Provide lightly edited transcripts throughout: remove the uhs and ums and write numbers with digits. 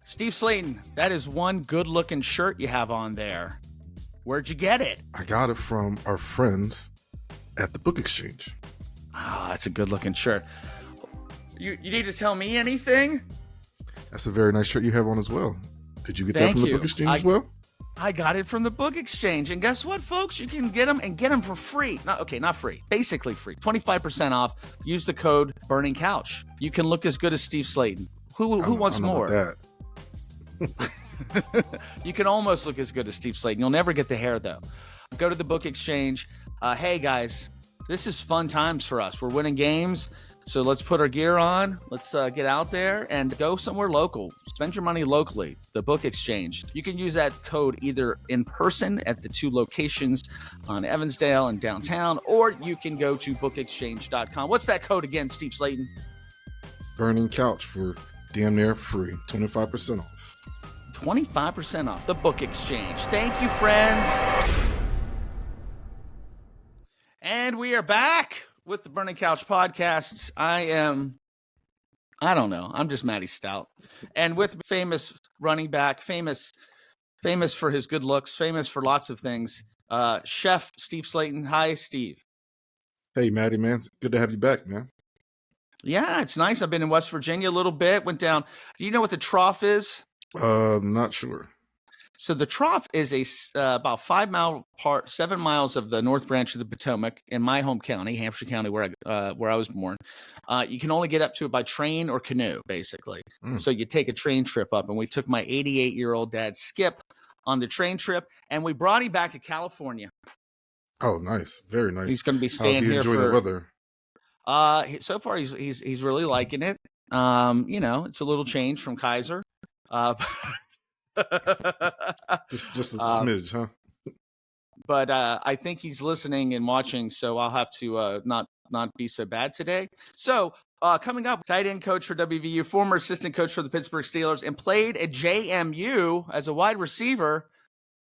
Steve Slaton, that is one good-looking shirt you have on there. Where'd you get it? I got it from our friends at the Book Exchange. Ah, that's a good-looking shirt. You need to tell me anything? That's a very nice shirt you have on as well. Did you get Thank that from you. the Book Exchange as well? I got it from the Book Exchange. And guess what, folks? You can get them for free. Not free. Basically free. 25% off. Use the code Burning Couch. You can look as good as Steve Slaton. Who wants more? That. You can almost look as good as Steve Slaton. You'll never get the hair, though. Go to the Book Exchange. Hey, guys, this is fun times for us. We're winning games, so let's put our gear on. Let's get out there and go somewhere local. Spend your money locally. The Book Exchange. You can use that code either in person at the 2 locations on Evansdale and downtown, or you can go to bookexchange.com. What's that code again, Steve Slaton? Burning Couch for damn near free. 25% off. 25% off the Book Exchange. Thank you, friends. And we are back with the Burning Couch podcast. I'm just Matty Staudt. And with famous running back, famous for his good looks, famous for lots of things, Chef Steve Slaton. Hi, Steve. Hey, Matty, man. Good to have you back, man. Yeah, it's nice. I've been in West Virginia a little bit, went down. Do you know what the Trough is? Not sure. So the Trough is about 5 mile part, 7 miles of the North Branch of the Potomac in my home county, Hampshire County, where I was born. You can only get up to it by train or canoe, basically. So you take a train trip up, and we took my 88-year-old dad, Skip, on the train trip, and we brought him back to California. Oh, nice. Very nice. He's going to be staying here enjoy the weather? So far, he's really liking it. It's a little change from Kaiser. just a smidge, huh? But I think he's listening and watching, so I'll have to not be so bad today. So coming up, tight end coach for WVU, former assistant coach for the Pittsburgh Steelers, and played at JMU as a wide receiver.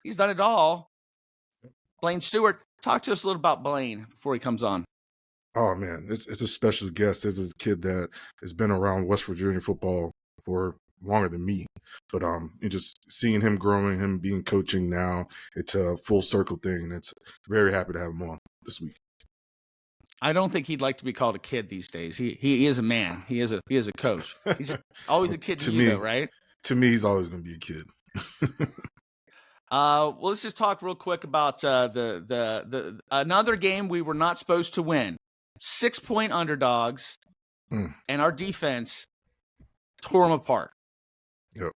He's done it all. Blaine Stewart, talk to us a little about Blaine before he comes on. Oh, man, it's a special guest. This is a kid that has been around West Virginia football for longer than me. But just seeing him growing, him being coaching now, it's a full circle thing. It's very happy to have him on this week. I don't think he'd like to be called a kid these days. He is a man. He is a coach. He's always a kid to you, though, right? To me, he's always going to be a kid. Well, let's just talk real quick about the another game we were not supposed to win. 6-point underdogs, and our defense tore them apart. Yep.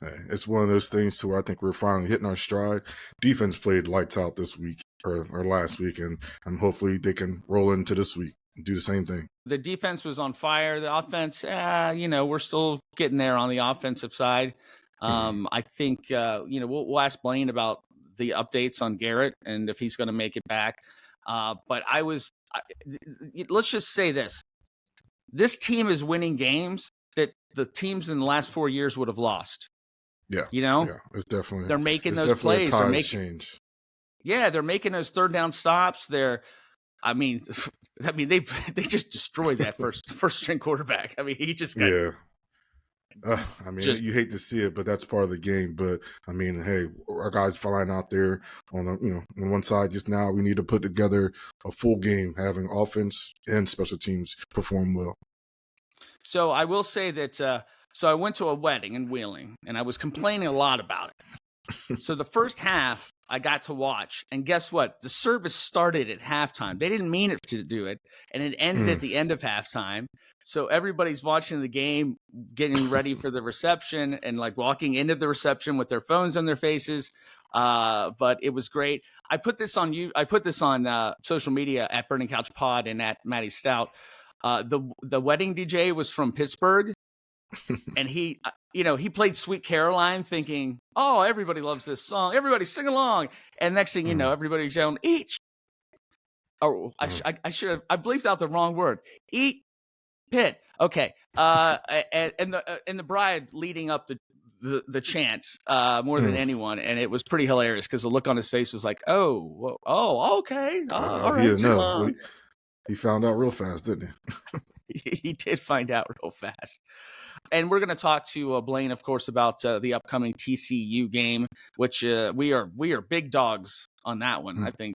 Hey, it's one of those things to where I think we're finally hitting our stride. Defense played lights out this week or last week, and hopefully they can roll into this week and do the same thing. The defense was on fire. The offense, we're still getting there on the offensive side. I think, we'll ask Blaine about the updates on Garrett and if he's going to make it back. But let's just say this. This team is winning games that the teams in the last 4 years would have lost. Yeah. Yeah, it's definitely. They're making those plays. They're making change. Yeah, they're making those third down stops. They just destroyed that first string quarterback. I mean, he just got. Yeah. You hate to see it, but that's part of the game. But hey, our guys flying out there on one side just now. We need to put together a full game, having offense and special teams perform well. So I will say that. So I went to a wedding in Wheeling, and I was complaining a lot about it. So the first half I got to watch, and guess what? The service started at halftime. They didn't mean it to do it, and it ended at the end of halftime. So everybody's watching the game, getting ready for the reception, and like walking into the reception with their phones on their faces. But it was great. I put this on social media at Burning Couch Pod and at Matty Staudt. The wedding DJ was from Pittsburgh. And he played Sweet Caroline thinking, oh, everybody loves this song. Everybody sing along. And next thing you know, everybody's yelling, eat. Oh, I bleeped out the wrong word. Eat pit. Okay. And the bride leading up the chant more than anyone. And it was pretty hilarious because the look on his face was like, oh, okay. All right. He found out real fast, didn't he? He did find out real fast. And we're going to talk to Blaine, of course, about the upcoming TCU game, which we are big dogs on that one. I think,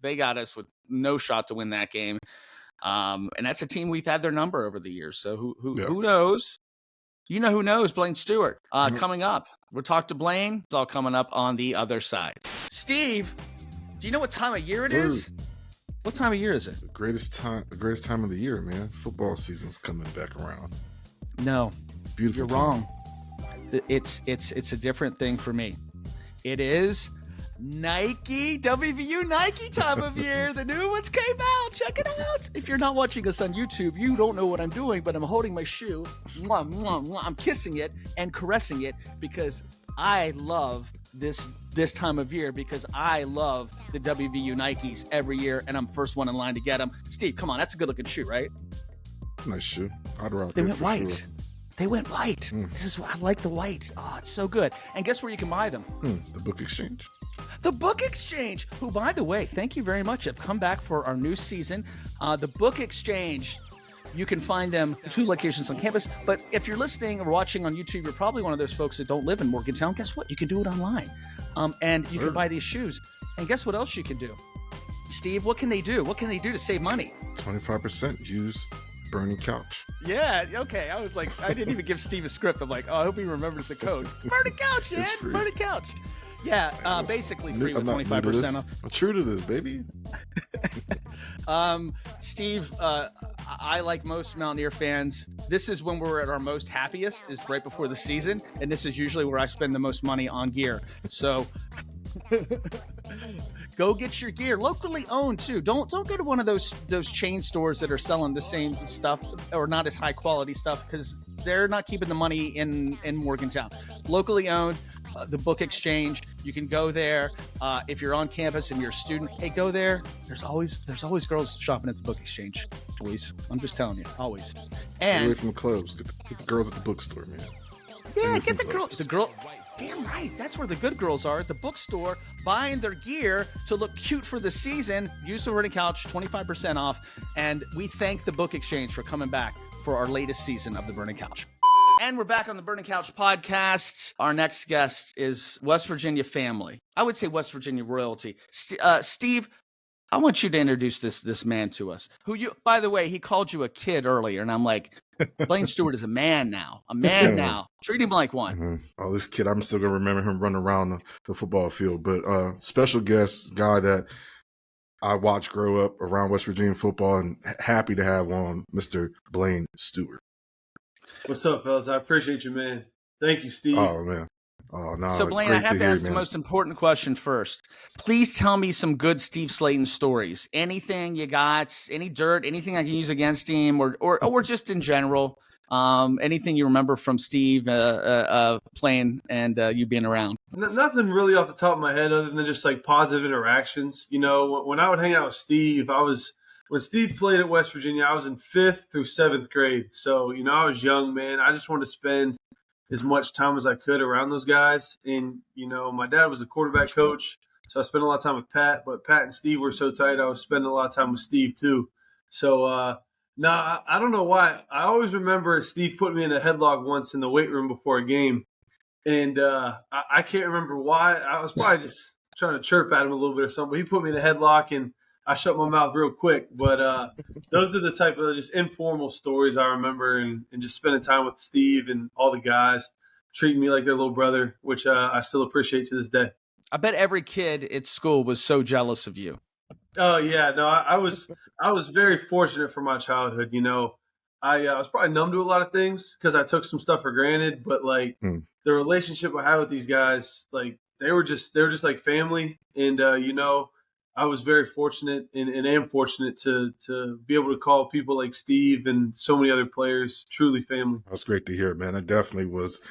they got us with no shot to win that game. And that's a team we've had their number over the years. So who knows? You know who knows? Blaine Stewart coming up. We'll talk to Blaine. It's all coming up on the other side. Steve, do you know what time of year it is? What time of year is it? The greatest time of the year, man. Football season's coming back around. No, beautiful. You're wrong. It's a different thing for me. It is Nike, WVU Nike time of year. The new ones came out. Check it out. If you're not watching us on YouTube, you don't know what I'm doing, but I'm holding my shoe. Mwah, mwah, mwah. I'm kissing it and caressing it because I love this time of year, because I love the WVU Nikes every year, and I'm first one in line to get them. Steve, come on. That's a good-looking shoe, right? Nice shoe. I'd rock it. They went white. Sure. They went white. This is I like the white. Oh, it's so good. And guess where you can buy them? The Book Exchange. The Book Exchange, who, by the way, thank you very much, have come back for our new season. The Book Exchange, you can find them 2 locations on campus. But if you're listening or watching on YouTube, you're probably one of those folks that don't live in Morgantown. Guess what? You can do it online. And you can buy these shoes. And guess what else you can do? Steve, what can they do? What can they do to save money? 25%. Use Burning Couch. Yeah, okay. I was like, I didn't even give Steve a script. I'm like, oh, I hope he remembers the code. Burning Couch, man. Burning Couch. Yeah, basically free with 25% off. I'm true to this, baby. Steve, I, like most Mountaineer fans, this is when we're at our most happiest, is right before the season, and this is usually where I spend the most money on gear. So go get your gear, locally owned too. Don't go to one of those chain stores that are selling the same stuff or not as high quality stuff, because they're not keeping the money in Morgantown. Locally owned. The Book Exchange, you can go there. If you're on campus and you're a student, hey, go there. There's always girls shopping at the Book Exchange. Always. I'm just telling you, always. Stay away from the clubs. Get the girls at the bookstore, man. Yeah, get the girl. Damn right. That's where the good girls are, at the bookstore, buying their gear to look cute for the season. Use the Burning Couch, 25% off. And we thank the Book Exchange for coming back for our latest season of the Burning Couch. And we're back on the Burning Couch podcast. Our next guest is West Virginia family. I would say West Virginia royalty. Steve, I want you to introduce this man to us. By the way, he called you a kid earlier, and I'm like, Blaine Stewart is a man now. Now. Treat him like one. Mm-hmm. Oh, this kid, I'm still going to remember him running around the football field. But special guest, guy that I watched grow up around West Virginia football, and happy to have on, Mr. Blaine Stewart. What's up, fellas? I appreciate you, man. Thank you, Steve. Oh, man. Oh, no. So, Blaine, I have to ask the most important question first. Please tell me some good Steve Slaton stories. Anything you got, any dirt, anything I can use against him, or just in general. Anything you remember from Steve playing and you being around? Nothing really off the top of my head other than just like positive interactions. You know, when I would hang out with Steve, when Steve played at West Virginia, I was in 5th through 7th grade. So, you know, I was young, man. I just wanted to spend as much time as I could around those guys. And, you know, my dad was a quarterback coach, so I spent a lot of time with Pat. But Pat and Steve were so tight, I was spending a lot of time with Steve too. So, I don't know why. I always remember Steve put me in a headlock once in the weight room before a game. And I can't remember why. I was probably just trying to chirp at him a little bit or something. But he put me in a headlock, and I shut my mouth real quick. But those are the type of just informal stories I remember, and just spending time with Steve and all the guys, treating me like their little brother, which I still appreciate to this day. I bet every kid at school was so jealous of you. Oh, yeah. No, I was very fortunate for my childhood. You know, I was probably numb to a lot of things because I took some stuff for granted. But, like, the relationship I had with these guys, like, they were just like family. And, you know, I was very fortunate and am fortunate to be able to call people like Steve and so many other players truly family. That's great to hear, man. I definitely was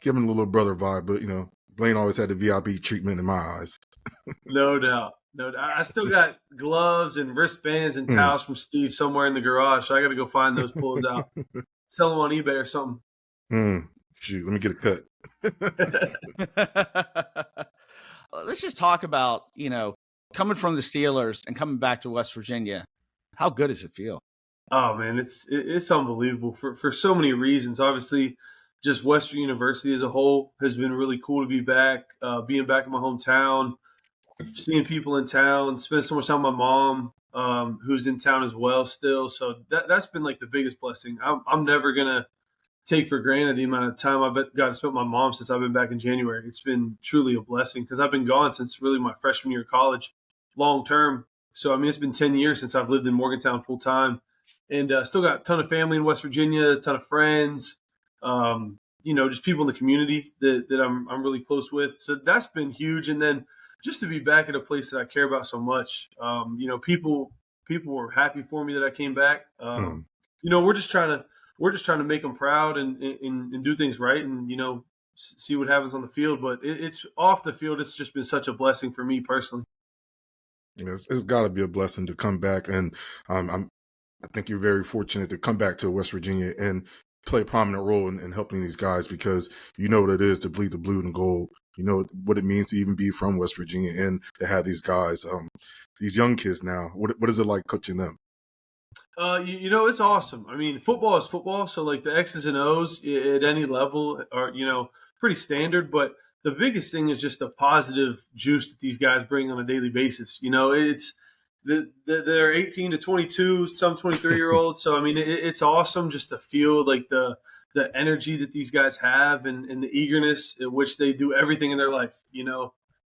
giving the little brother vibe, but, you know, Blaine always had the VIP treatment in my eyes. No doubt. No doubt. I still got gloves and wristbands and towels from Steve somewhere in the garage, so I got to go find those, pull those out. Sell them on eBay or something. Shoot, let me get a cut. Let's just talk about, you know, coming from the Steelers and coming back to West Virginia. How good does it feel? Oh man, it's unbelievable for so many reasons. Obviously, just Western University as a whole has been really cool to be back. Being back in my hometown, seeing people in town, spending so much time with my mom, who's in town as well still. So that's been like the biggest blessing. I'm never gonna take for granted the amount of time I've got to spend with my mom since I've been back in January. It's been truly a blessing because I've been gone since really my freshman year of college, long term. So I mean, it's been 10 years since I've lived in Morgantown full time, and still got a ton of family in West Virginia, a ton of friends. Just people in the community that I'm really close with. So that's been huge. And then just to be back at a place that I care about so much. People were happy for me that I came back. We're just trying to make them proud and do things right, and see what happens on the field. But it's off the field. It's just been such a blessing for me personally. It's got to be a blessing to come back, and I think you're very fortunate to come back to West Virginia and play a prominent role in helping these guys, because you know what it is to bleed the blue and gold. You know what it means to even be from West Virginia and to have these guys, these young kids now. What is it like coaching them? It's awesome. I mean, football is football, so like the X's and O's at any level are pretty standard. But the biggest thing is just the positive juice that these guys bring on a daily basis. It's they're 18 to 22, some 23-year-olds. So I mean, it's awesome just to feel like the energy that these guys have and the eagerness at which they do everything in their life.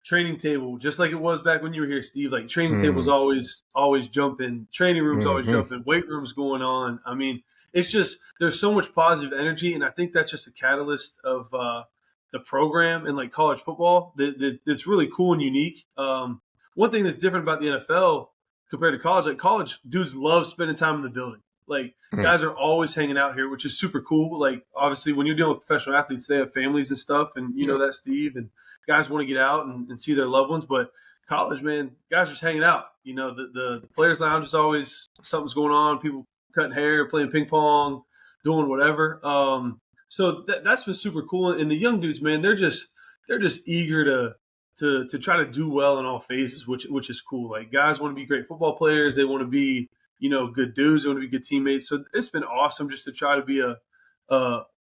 Training table, just like it was back when you were here, Steve. Like training table's always jumping, training room's always jumping, weight room's going on. I mean, it's just there's so much positive energy, and I think that's just a catalyst of the program and like college football that's really cool and unique. One thing that's different about the NFL compared to college, like college dudes love spending time in the building. Like guys are always hanging out here, which is super cool. Like obviously, when you're dealing with professional athletes, they have families and stuff, and you know that, Steve, and guys want to get out and see their loved ones. But college, man, guys are just hanging out. The players' lounge is always something's going on. People cutting hair, playing ping pong, doing whatever. So that's been super cool. And the young dudes, man, they're just eager to try to do well in all phases, which is cool. Like guys want to be great football players. They want to be good dudes. They want to be good teammates. So it's been awesome just to try to be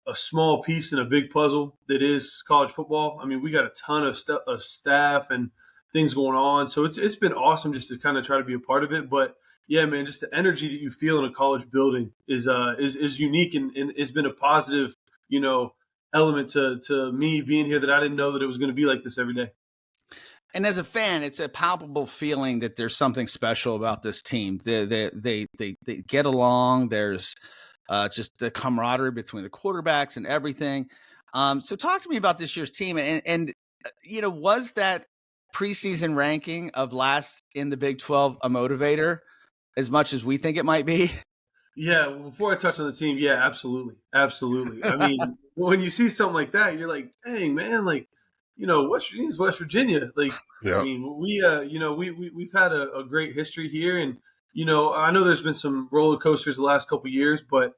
a small piece in a big puzzle that is college football. I mean, we got a ton of staff and things going on. So it's been awesome just to kind of try to be a part of it. But yeah, man, just the energy that you feel in a college building is unique and it's been a positive, element to me being here that I didn't know that it was going to be like this every day. And as a fan, it's a palpable feeling that there's something special about this team. They get along. There's just the camaraderie between the quarterbacks and everything. So talk to me about this year's team. And was that preseason ranking of last in the Big 12 a motivator as much as we think it might be? Yeah, before I touch on the team, yeah, absolutely. Absolutely. I mean, when you see something like that, you're like, dang, man, like, West Virginia's West Virginia. Like, I mean, we've had a great history here. And, I know there's been some roller coasters the last couple of years, but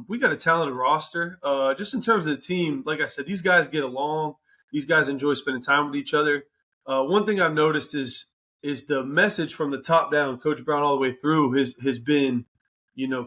we got a talented roster. Just in terms of the team, like I said, these guys get along. These guys enjoy spending time with each other. One thing I've noticed is the message from the top down, Coach Brown all the way through has been,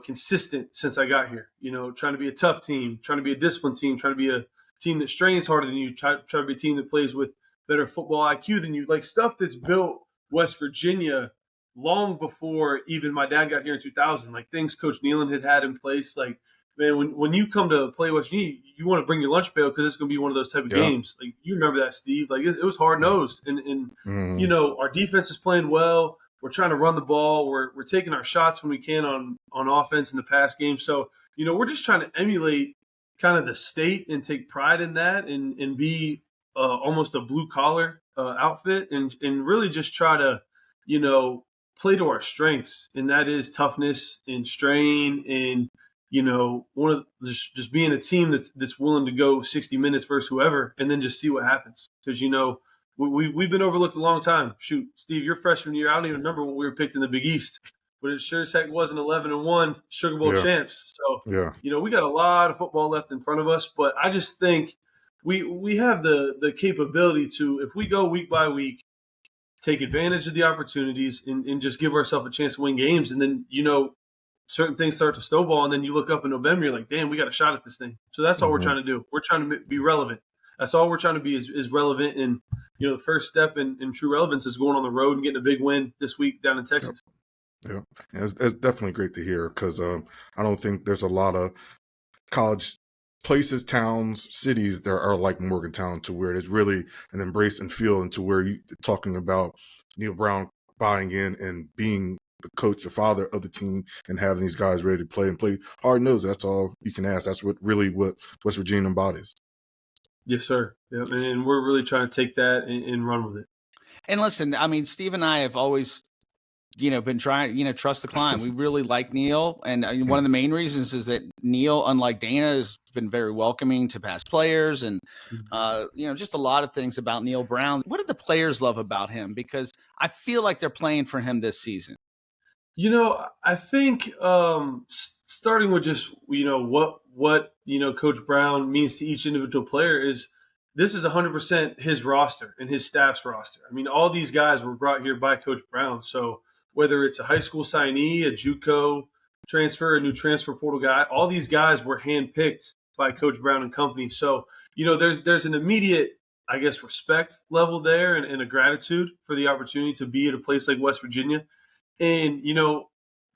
consistent since I got here. Trying to be a tough team, trying to be a disciplined team, trying to be a team that strains harder than you, try to be a team that plays with better football IQ than you, like stuff that's built West Virginia long before even my dad got here in 2000, like things Coach Nealon had in place. Like, man, when you come to play West Virginia, you want to bring your lunch pail because it's going to be one of those type of games. Like, you remember that, Steve. Like, it was hard-nosed. And our defense is playing well. We're trying to run the ball. We're taking our shots when we can on offense in the pass game. So, we're just trying to emulate kind of the state and take pride in that and be almost a blue-collar outfit and really just try to, play to our strengths, and that is toughness and strain and just being a team that's willing to go 60 minutes versus whoever, and then just see what happens. Because we've been overlooked a long time. Shoot, Steve, your freshman year, I don't even remember what we were picked in the Big East, but it sure as heck wasn't 11-1 Sugar Bowl champs. So we got a lot of football left in front of us, but I just think we have the capability to, if we go week by week, take advantage of the opportunities and just give ourselves a chance to win games. And then, certain things start to snowball, and then you look up in November, you're like, damn, we got a shot at this thing. So that's all we're trying to do. We're trying to be relevant. That's all we're trying to be is relevant. And, the first step in true relevance is going on the road and getting a big win this week down in Texas. Yeah, it's definitely great to hear because I don't think there's a lot of college places, towns, cities that are like Morgantown to where there's really an embrace and feel into where you're talking about Neil Brown buying in and being the coach, the father of the team, and having these guys ready to play and play hard-nosed. That's all you can ask. That's what West Virginia embodies. Yes, sir. Yeah, and we're really trying to take that and run with it. And listen, I mean, Steve and I have always, been trying, trust the client. We really like Neil. And one of the main reasons is that Neil, unlike Dana, has been very welcoming to past players and, just a lot of things about Neil Brown. What did the players love about him? Because I feel like they're playing for him this season. I think starting with just, what Coach Brown means to each individual player is this is 100% his roster and his staff's roster. I mean, all these guys were brought here by Coach Brown. So whether it's a high school signee, a JUCO transfer, a new transfer portal guy, all these guys were handpicked by Coach Brown and company. So, there's an immediate, I guess, respect level there and a gratitude for the opportunity to be at a place like West Virginia. And,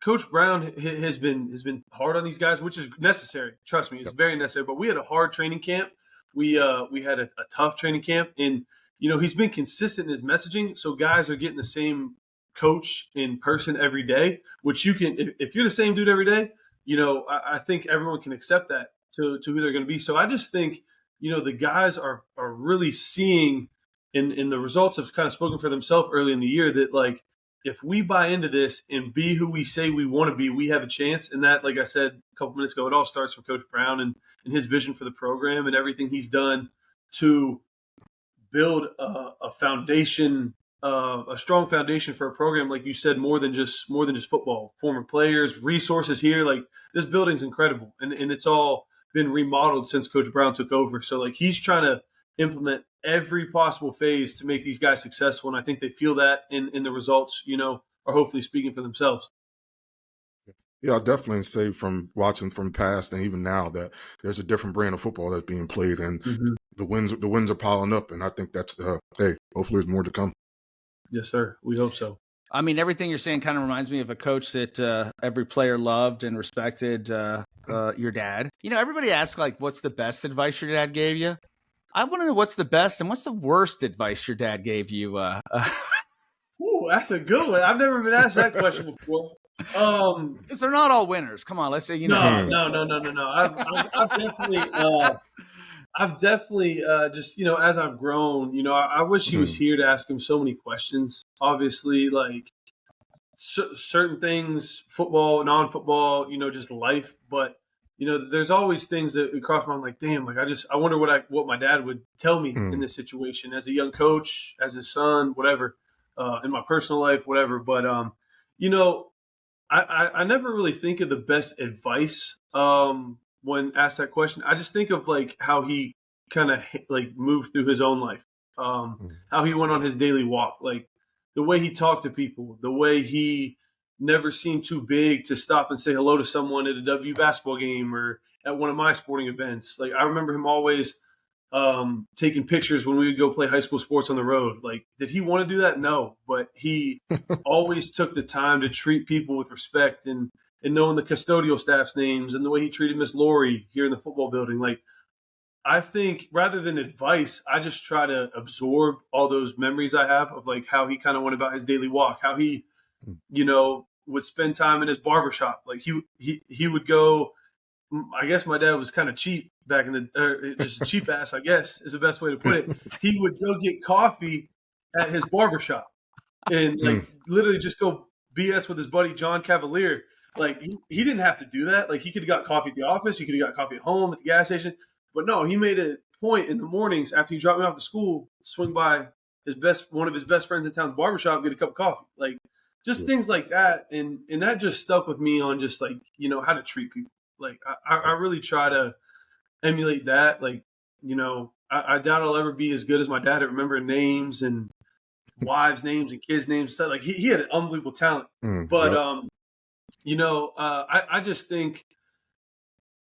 Coach Brown has been hard on these guys, which is necessary. Trust me, it's very necessary. But we had a hard training camp. We had a tough training camp. And, he's been consistent in his messaging. So guys are getting the same coach in person every day, which you can – if you're the same dude every day, I think everyone can accept that to who they're going to be. So I just think, the guys are really seeing in the results have kind of spoken for themselves early in the year that, like, if we buy into this and be who we say we want to be, we have a chance. And that, like I said a couple minutes ago, it all starts with Coach Brown and his vision for the program and everything he's done to build a foundation, a strong foundation for a program, like you said, more than just football. Former players, resources here, like this building's incredible, and it's all been remodeled since Coach Brown took over. So like he's trying to implement every possible phase to make these guys successful. And I think they feel that in the results, are hopefully speaking for themselves. Yeah, I'll definitely say from watching from past and even now that there's a different brand of football that's being played and the wins are piling up. And I think that's, hopefully there's more to come. Yes, sir. We hope so. I mean, everything you're saying kind of reminds me of a coach that every player loved and respected, your dad. Everybody asks, like, what's the best advice your dad gave you? I want to know what's the best and what's the worst advice your dad gave you. Ooh, that's a good one. I've never been asked that question before. Because they're not all winners. Come on, let's say No. I've definitely just as I've grown, I wish he was here to ask him so many questions. Obviously, like certain things, football, non-football, just life, but. There's always things that cross my mind, like, damn, like I wonder what my dad would tell me in this situation as a young coach, as his son, whatever, in my personal life, whatever. But I never really think of the best advice when asked that question. I just think of like how he kind of like moved through his own life, how he went on his daily walk, like the way he talked to people, the way he never seemed too big to stop and say hello to someone at a W basketball game or at one of my sporting events. Like I remember him always taking pictures when we would go play high school sports on the road. Like, did he want to do that? No, but he always took the time to treat people with respect and knowing the custodial staff's names and the way he treated Miss Lori here in the football building. Like, I think rather than advice, I just try to absorb all those memories I have of like how he kind of went about his daily walk, how he would spend time in his barbershop. Like he would go, I guess my dad was kind of cheap back in the, just a cheap ass, I guess is the best way to put it. He would go get coffee at his barbershop and like literally just go BS with his buddy, John Cavalier. Like he didn't have to do that. Like he could have got coffee at the office. He could have got coffee at home at the gas station, but no, he made a point in the mornings after he dropped me off to school, swing by one of his best friends in town's barbershop, get a cup of coffee. Like, just things like that, and that just stuck with me on just like how to treat people. Like I really try to emulate that. Like I doubt I'll ever be as good as my dad at remembering names and wives' names and kids' names and stuff. Like he had an unbelievable talent, but I just think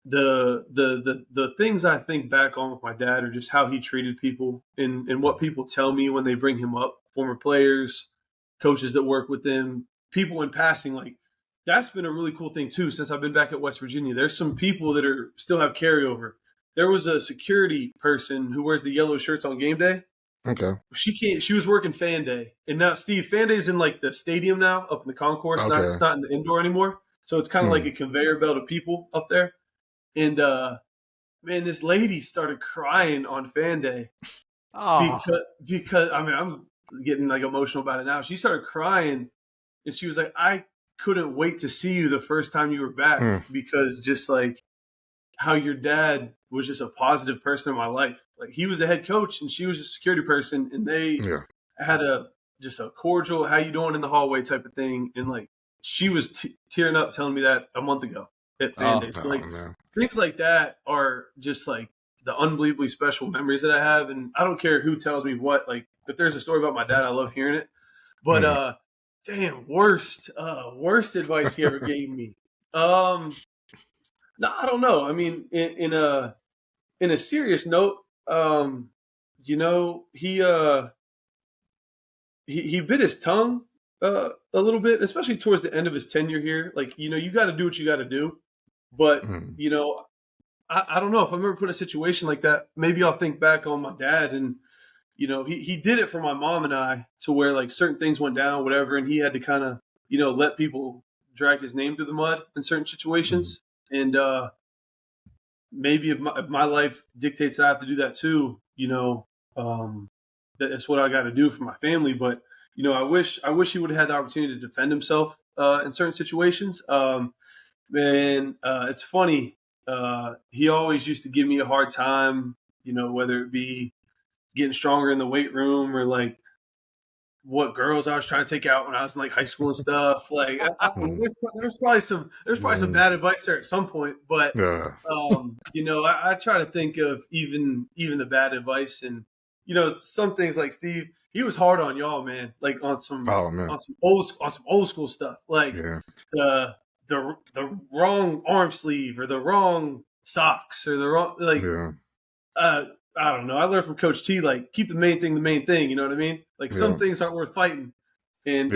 the things I think back on with my dad are just how he treated people and what people tell me when they bring him up, former players, coaches that work with him, people in passing. Like, that's been a really cool thing too since I've been back at West Virginia. There's some people that are still have carryover. There was a security person who wears the yellow shirts on game day. Okay. She was working fan day. And now, Steve, fan day's in like the stadium now, up in the concourse. Okay. It's not in the indoor anymore. So it's kind of like a conveyor belt of people up there. And man, this lady started crying on fan day. Because I mean, I'm getting like emotional about it now. She started crying and she was like, I couldn't wait to see you the first time you were back because just like how your dad was just a positive person in my life. Like, he was the head coach and she was a security person, and they had just a cordial, how you doing in the hallway type of thing. And like, she was tearing up telling me that a month ago at fan day. So like, things like that are just like the unbelievably special memories that I have. And I don't care who tells me what, like, if there's a story about my dad, I love hearing it. But damn, worst advice he ever gave me. No, I don't know. I mean, in a serious note, he bit his tongue a little bit, especially towards the end of his tenure here. Like, you got to do what you got to do. But, I don't know if I'm ever put in a situation like that. Maybe I'll think back on my dad, and, he did it for my mom and I, to where like certain things went down, whatever. And he had to kind of, let people drag his name through the mud in certain situations. And maybe if my life dictates that I have to do that too, that's what I got to do for my family. But, I wish he would have had the opportunity to defend himself in certain situations. It's funny. He always used to give me a hard time, whether it be getting stronger in the weight room or like what girls I was trying to take out when I was in like high school and stuff. Like, there's probably some bad advice there at some point, but I try to think of even the bad advice, and some things like Steve, he was hard on y'all, man. Like on some old school stuff, like the wrong arm sleeve or the wrong socks or the wrong I don't know. I learned from Coach T, like, keep the main thing the main thing. You know what I mean? Like, some things aren't worth fighting. And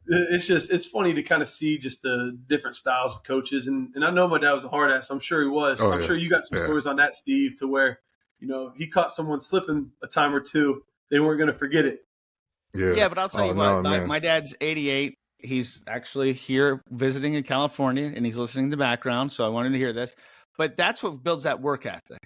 it's funny to kind of see just the different styles of coaches. And I know my dad was a hard ass. I'm sure he was. I'm sure you got some stories on that, Steve, to where, he caught someone slipping a time or two. They weren't going to forget it. Yeah, but I'll tell you what. My dad's 88. He's actually here visiting in California, and he's listening in the background. So I wanted to hear this. But that's what builds that work ethic.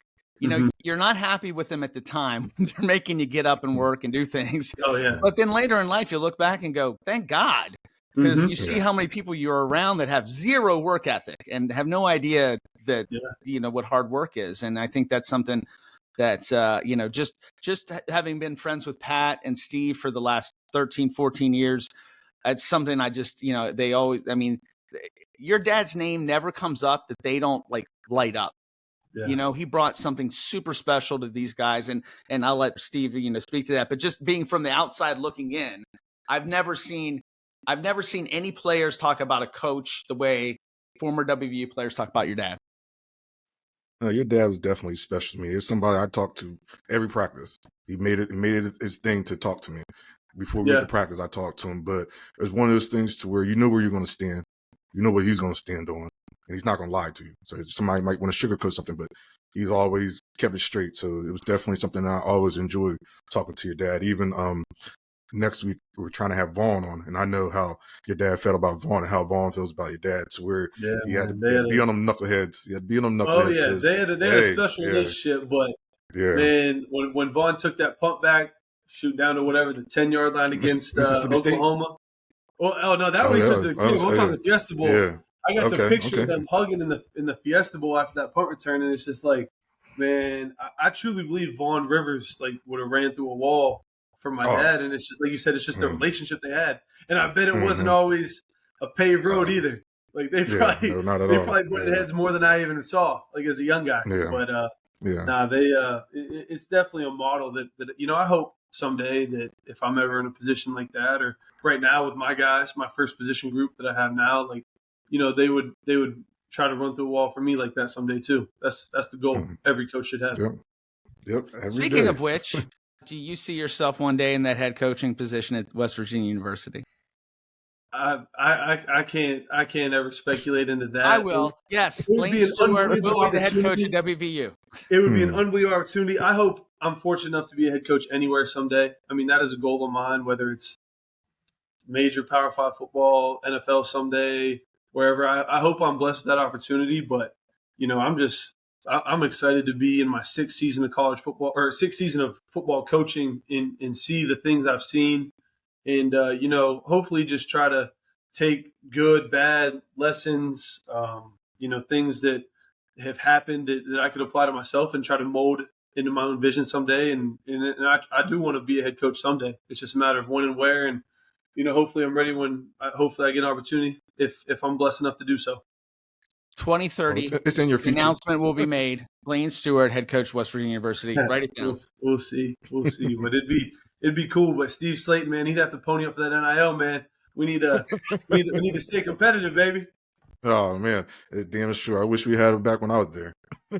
You're not happy with them at the time. They're making you get up and work and do things. Oh, yeah. But then later in life, you look back and go, thank God. Because you see how many people you're around that have zero work ethic and have no idea that, what hard work is. And I think that's something that's, just having been friends with Pat and Steve for the last 13, 14 years, it's something I just, they always, I mean, your dad's name never comes up that they don't like light up. Yeah. He brought something super special to these guys, and I'll let Steve, speak to that. But just being from the outside looking in, I've never seen any players talk about a coach the way former WVU players talk about your dad. No, your dad was definitely special to me. It was somebody I talked to every practice. He made it his thing to talk to me. Before we went to practice, I talked to him. But it was one of those things to where where you're going to stand. You know what he's going to stand on. And he's not going to lie to you. So somebody might want to sugarcoat something, but he's always kept it straight. So it was definitely something I always enjoyed talking to your dad. Even next week, we're trying to have Vaughn on. And I know how your dad felt about Vaughn and how Vaughn feels about your dad. So he had to be on them knuckleheads. He had to be on them knuckleheads. Oh, yeah. They had a special relationship. But, man, when Vaughn took that pump back, shoot down to whatever, the 10-yard line against Oklahoma. Oh, no, that we took the game. We'll talk the Fiesta Bowl. Yeah. I got the picture of them hugging in the Fiesta Bowl after that punt return, and it's just like, man, I truly believe Vaughn Rivers would have ran through a wall for my dad, and it's just like you said, it's just the relationship they had, and I bet it wasn't always a paved road either. Like they probably butted heads more than I even saw, like as a young guy. Yeah. But it's definitely a model that I hope someday that if I'm ever in a position like that, or right now with my guys, my first position group that I have now, like. they would try to run through a wall for me like that someday too. That's the goal every coach should have. Yep. Speaking of which, do you see yourself one day in that head coaching position at West Virginia University? I can't ever speculate into that. I will. Yes, Blaine Stewart will be the head coach at WVU. It would be an unbelievable opportunity. I hope I'm fortunate enough to be a head coach anywhere someday. I mean, that is a goal of mine, whether it's major Power 5 football, NFL someday, wherever. I hope I'm blessed with that opportunity. But, I'm excited to be in my sixth season of college football, or sixth season of football coaching, and see the things I've seen. And, hopefully just try to take good, bad lessons, things that have happened that I could apply to myself and try to mold into my own vision someday. And I do want to be a head coach someday. It's just a matter of when and where. And, hopefully I'm ready when hopefully I get an opportunity if I'm blessed enough to do so. 2030. It's in your future. Announcement will be made. Blaine Stewart, head coach, West Virginia University. Write it down. We'll see. But it'd be cool. But Steve Slaton, man, he'd have to pony up for that NIL, man. We need to stay competitive, baby. Oh man, it's damn true. I wish we had him back when I was there.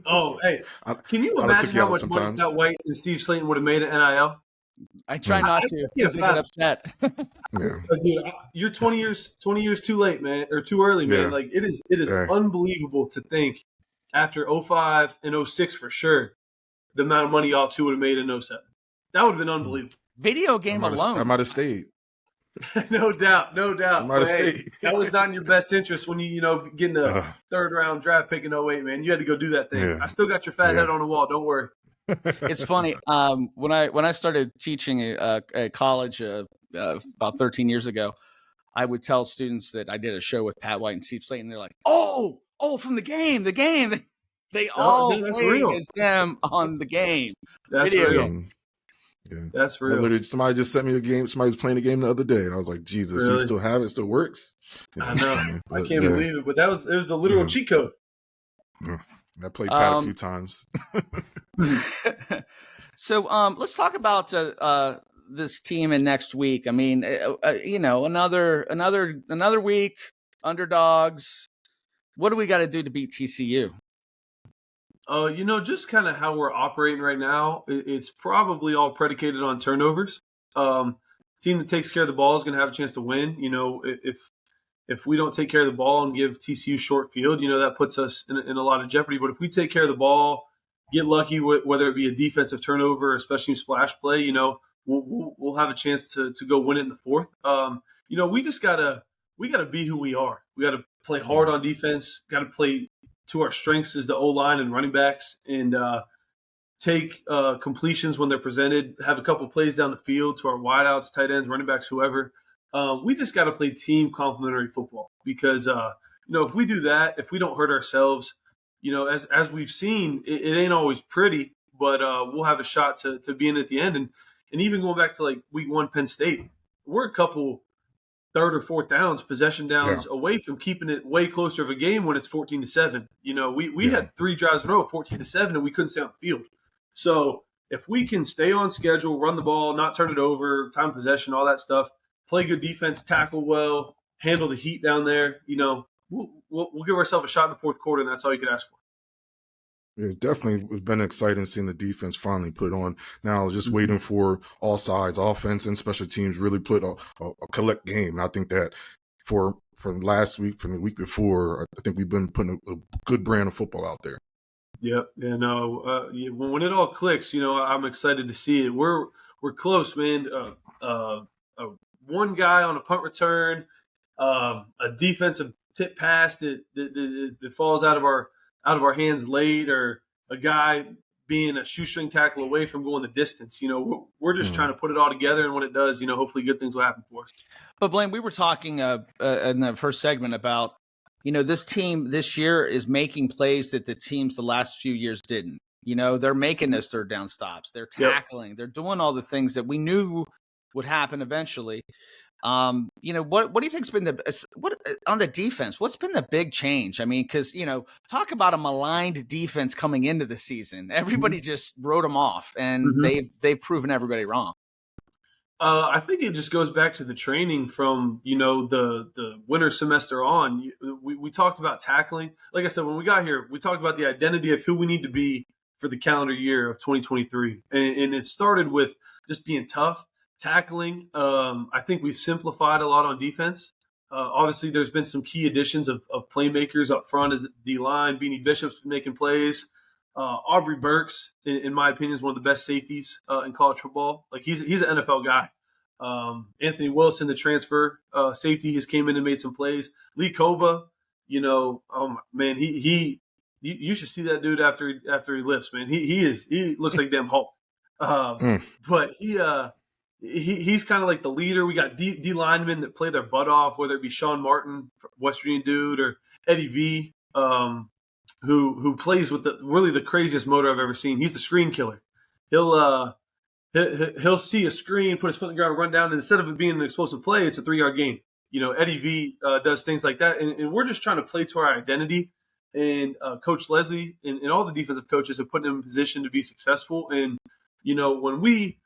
Oh, hey, can you imagine how much money Scott White and Steve Slaton would have made at NIL? I try not to because they get upset. Yeah. Dude, you're 20 years too late, man, or too early, man. Yeah. Like it is unbelievable to think after 05 and 06 for sure, the amount of y'all y'all two would have made in 07. That would have been unbelievable. Video game alone. I might have stayed. No doubt. Hey, that was not in your best interest when you getting a third round draft pick in 08, man. You had to go do that thing. Yeah. I still got your fat head on the wall. Don't worry. It's funny. When I started teaching at college about 13 years ago, I would tell students that I did a show with Pat White and Steve Slaton. They're like, "Oh, from the game." They all played as them on the game. That's video real. Game. Yeah. That's real. Somebody just sent me a game. Somebody was playing the game the other day, and I was like, "Jesus, really? You still have it? Still works?" I know. I can't believe it, but it was the literal cheat code. I played Pat a few times. So let's talk about this team in next week. I mean, another week, underdogs. What do we got to do to beat TCU? Just kind of how we're operating right now, it's probably all predicated on turnovers. Team that takes care of the ball is going to have a chance to win. If we don't take care of the ball and give TCU short field, that puts us in a lot of jeopardy. But if we take care of the ball, get lucky, whether it be a defensive turnover, or especially splash play, we'll have a chance to go win it in the fourth. We just gotta be who we are. We got to play hard on defense. Got to play to our strengths is the O-line and running backs, and take completions when they're presented. Have a couple plays down the field to our wideouts, tight ends, running backs, whoever. We just got to play team complementary football because, if we do that, if we don't hurt ourselves, as we've seen, it ain't always pretty, but we'll have a shot to be in at the end. And even going back to like week 1 Penn State, we're a couple third or fourth downs, possession downs away from keeping it way closer of a game when it's 14-7. We had 3 drives in a row, 14-7, and we couldn't stay on the field. So if we can stay on schedule, run the ball, not turn it over, time of possession, all that stuff, play good defense, tackle well, handle the heat down there, we'll give ourselves a shot in the fourth quarter, and that's all you can ask for. It's definitely been exciting seeing the defense finally put on. Now just waiting for all sides, offense and special teams, really put a collect game. And I think that from last week, from the week before, I think we've been putting a good brand of football out there. Yep. Yeah, no. When it all clicks, I'm excited to see it. We're close, man. One guy on a punt return, a defensive tip pass that falls out of our hands late, or a guy being a shoestring tackle away from going the distance. We're just trying to put it all together, and when it does, hopefully good things will happen for us. But Blaine, we were talking in the first segment about, this team this year is making plays that the teams the last few years didn't. They're making those third down stops. They're tackling. They're doing all the things that we knew would happen eventually. What do you think's been on the defense? What's been the big change? I mean, because talk about a maligned defense coming into the season. Everybody just wrote them off, and they've proven everybody wrong. I think it just goes back to the training from, the winter semester on. We talked about tackling. Like I said, when we got here, we talked about the identity of who we need to be for the calendar year of 2023. And it started with just being tough, tackling. I think we've simplified a lot on defense. Obviously, there's been some key additions of playmakers up front as D-line. Beanie Bishop's making plays. Aubrey Burks, in my opinion, is one of the best safeties in college football. Like he's an NFL guy. Anthony Wilson, the transfer safety, has came in and made some plays. Lee Koba, man, you should see that dude after he lifts, man. He looks like damn Hulk. But he's kind of like the leader. We got D linemen that play their butt off, whether it be Sean Martin, West Virginia dude, or Eddie V. Who plays with the craziest motor I've ever seen. He's the screen killer. He'll see a screen, put his foot in the ground, run down, and instead of it being an explosive play, it's a 3-yard gain. Eddie V does things like that, and we're just trying to play to our identity. And Coach Leslie and all the defensive coaches have put him in position to be successful. And when we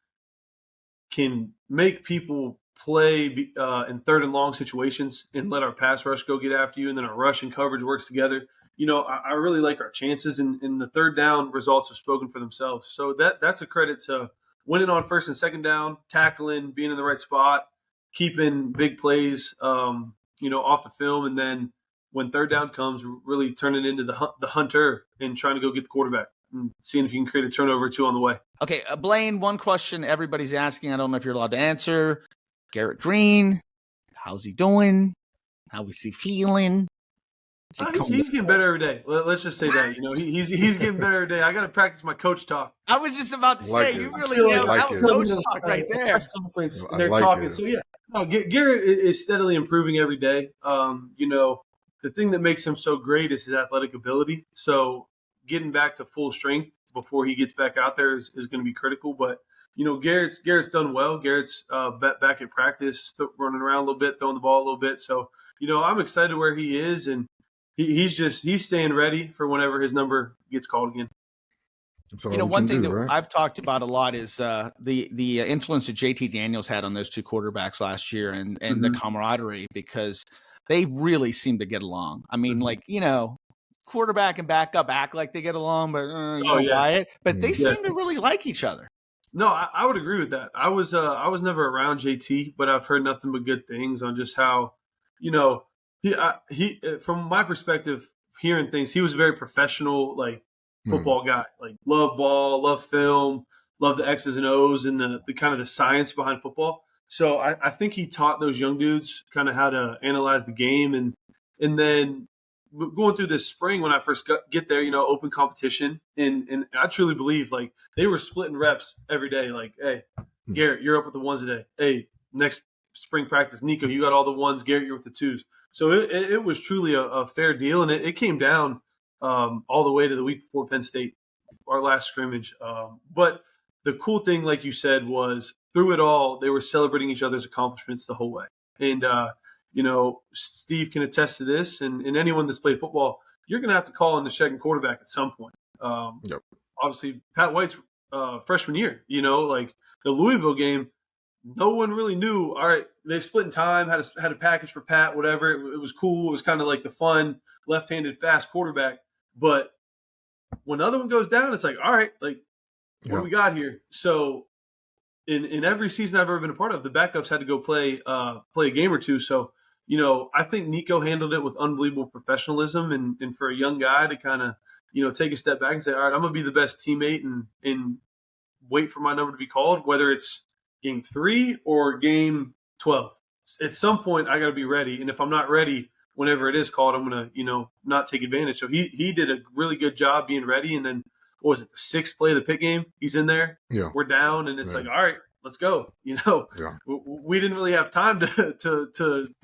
can make people play in third and long situations and let our pass rush go get after you, and then our rush and coverage works together. I really like our chances, and the third down results have spoken for themselves. So that's a credit to winning on first and second down, tackling, being in the right spot, keeping big plays, off the film, and then when third down comes, really turning into the hunter and trying to go get the quarterback and seeing if you can create a turnover or two on the way. Okay, Blaine, one question everybody's asking. I don't know if you're allowed to answer. Garrett Green, how's he doing? How is he feeling? He's getting better every day. Let's just say that. He's getting better every day. I got to practice my coach talk. I was just about to say, you really nailed that was coach talk right there. They're talking. So, yeah, Garrett is steadily improving every day. The thing that makes him so great is his athletic ability. So getting back to full strength before he gets back out there is going to be critical. But, Garrett's done well. Garrett's back at practice, running around a little bit, throwing the ball a little bit. So, I'm excited where he is, and he's staying ready for whenever his number gets called again. One thing that I've talked about a lot is the influence that JT Daniels had on those two quarterbacks last year and the camaraderie, because they really seem to get along. I mean, quarterback and backup act like they get along, but buy it. But they seem to really like each other. No, I would agree with that. I was never around JT, but I've heard nothing but good things on just how, he from my perspective, hearing things, he was a very professional, football guy, love ball, love film, love the X's and O's and the kind of the science behind football. So I think he taught those young dudes kind of how to analyze the game. And then going through this spring when I first get there, open competition. And I truly believe they were splitting reps every day. Hey, Garrett, you're up with the ones today. Hey, next spring practice, Nico, you got all the ones. Garrett, you're with the twos. So it was truly a fair deal. And it came down all the way to the week before Penn State, our last scrimmage. But the cool thing, like you said, was through it all, they were celebrating each other's accomplishments the whole way. And, Steve can attest to this. And anyone that's played football, you're going to have to call in the second quarterback at some point. Yep. Obviously, Pat White's freshman year, the Louisville game, no one really knew. All right, they split in time, had a package for Pat, whatever. It was cool. It was kind of like the fun left-handed fast quarterback. But when the other one goes down, it's all right, what do we got here? So in every season I've ever been a part of, the backups had to go play a game or two. So, I think Nico handled it with unbelievable professionalism, and for a young guy to kind of, take a step back and say, all right, I'm going to be the best teammate and wait for my number to be called, whether it's game 3 or game 12. At some point, I got to be ready. And if I'm not ready, whenever it is called, I'm going to, not take advantage. So he did a really good job being ready. And then, what was it, the 6th play of the pit game? He's in there. Yeah. We're down, and it's all right, let's go. We didn't really have time to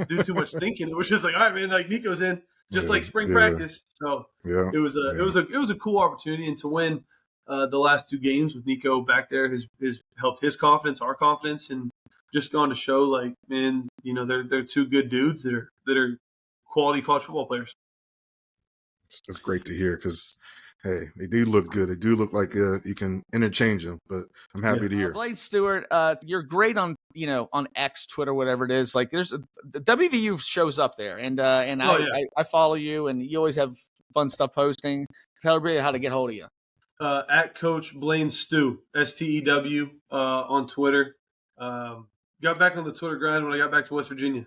do too much thinking. It was just all right, man, Nico's in, just like spring practice. So it was a cool opportunity, and to win the last 2 games with Nico back there has helped his confidence, our confidence, and just gone to show man, they're 2 good dudes that are quality college football players. It's great to hear, because Hey, they do look good. They do look like you can interchange them, but I'm happy to hear. Blaine Stewart, you're great on on X, Twitter, whatever it is. Like the WVU shows up there, and I follow you, and you always have fun stuff posting. Tell everybody how to get hold of you. At Coach Blaine Stew, STEW, on Twitter. Got back on the Twitter grind when I got back to West Virginia.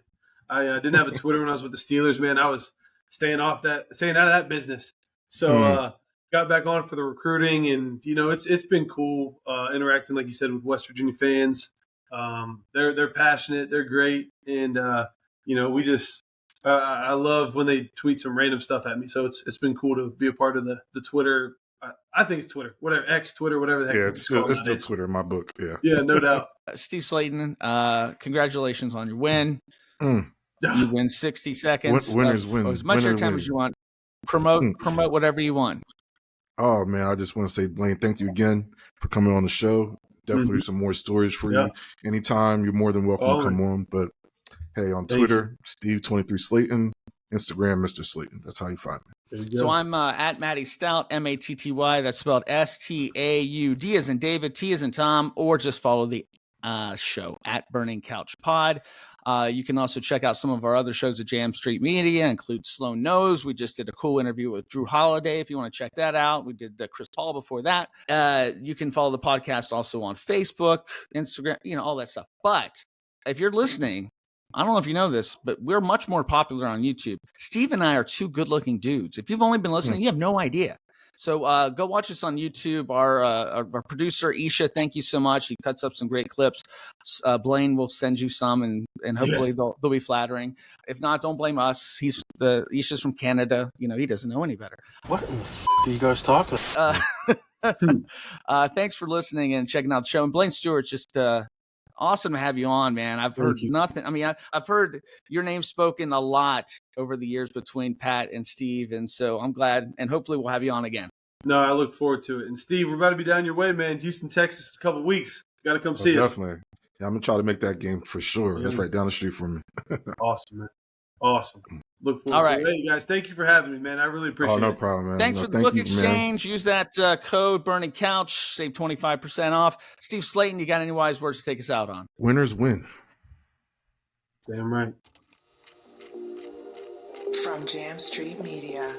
I didn't have a Twitter when I was with the Steelers, man. I was staying out of that business. So got back on for the recruiting, and it's been cool interacting, like you said, with West Virginia fans. They're passionate, they're great, and we just I love when they tweet some random stuff at me. So it's been cool to be a part of the Twitter. I think it's Twitter, whatever, X, Twitter, whatever the heck. Yeah, it's still Twitter in my book. Yeah, no doubt. Steve Slaton, congratulations on your win. You win 60 seconds. Winners win. As much airtime as you want. Promote whatever you want. Oh, man, I just want to say, Blaine, thank you again for coming on the show. Definitely some more stories for you. Anytime, you're more than welcome to come on. But, hey, on Twitter, Steve23Slaton, Instagram, Mr. Slaton. That's how you find me. So I'm at Matty Staudt, Matty. That's spelled Staud, as in David, T as in Tom, or just follow the show at Burning Couch Pod. You can also check out some of our other shows at Jam Street Media, include Sloan Knows. We just did a cool interview with Drew Holiday, if you want to check that out. We did Chris Paul before that. You can follow the podcast also on Facebook, Instagram, all that stuff. But if you're listening, I don't know if you know this, but we're much more popular on YouTube. Steve and I are two good-looking dudes. If you've only been listening, you have no idea. So go watch us on YouTube. Our producer, Isha, thank you so much. He cuts up some great clips. Blaine will send you some, and hopefully they'll be flattering. If not, don't blame us. Isha's from Canada. He doesn't know any better. What in the are you guys talking about? Thanks for listening and checking out the show. And Blaine Stewart, just awesome to have you on, man. I've heard nothing. I mean, I've heard your name spoken a lot over the years between Pat and Steve, and so I'm glad, and hopefully we'll have you on again. No, I look forward to it. And Steve, we're about to be down your way, man. Houston, Texas, in a couple of weeks. Got to come see us. Definitely. Yeah, I'm going to try to make that game for sure. That's right down the street from me. Awesome, man. Awesome. Look forward to it. Hey, guys, thank you for having me, man. I really appreciate it. Oh, no problem, man. Thanks for the book exchange. Man. Use that code Burning Couch. Save 25% off. Steve Slaton, you got any wise words to take us out on? Winners win. Damn right. From Jam Street Media.